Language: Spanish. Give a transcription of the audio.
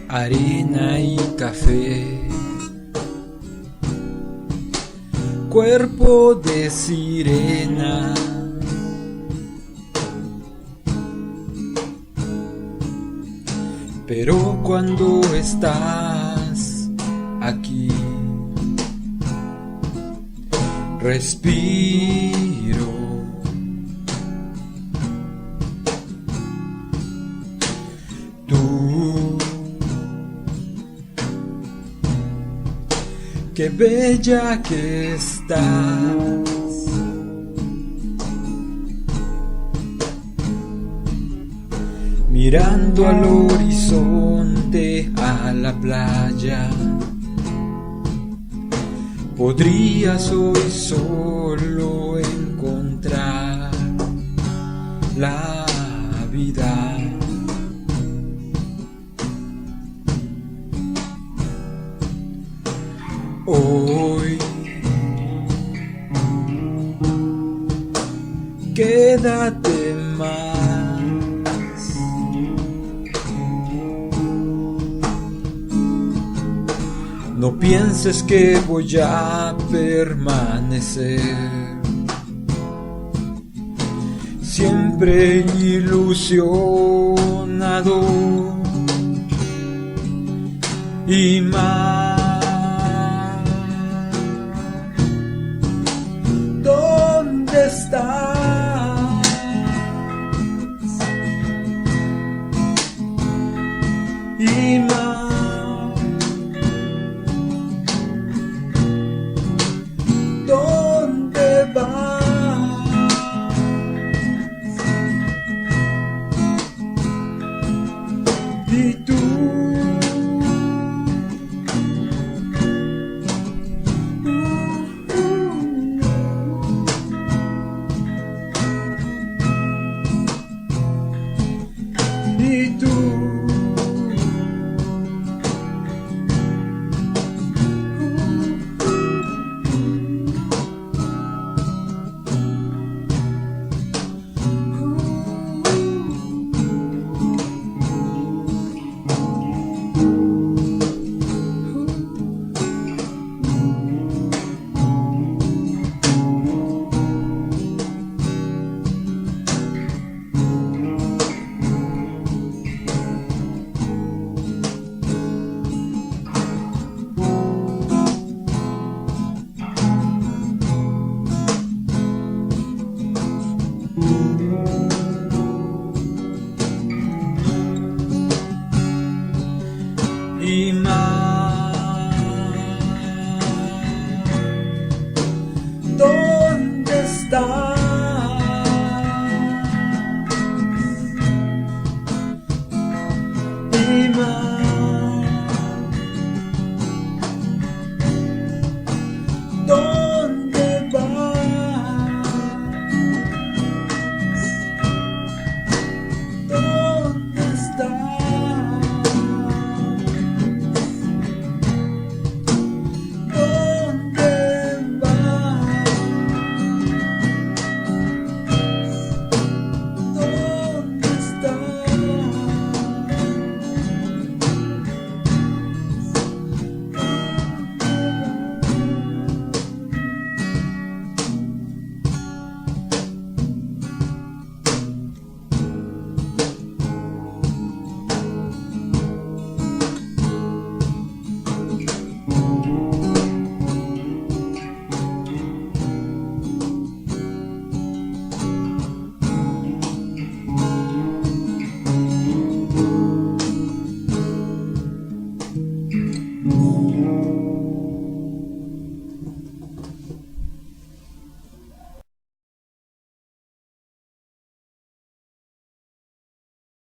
Arena y café, cuerpo de sirena, pero cuando estás aquí, respiro. Tú, qué bella que estás, mirando al horizonte, a la playa. Podrías hoy solo encontrar la vida. Hoy quédate más, no pienses que voy a permanecer siempre ilusionado y más. ¿Dónde estás? Y más, ¿dónde vas? Y tú, y tú, y más. ¿Dónde estás? Y más.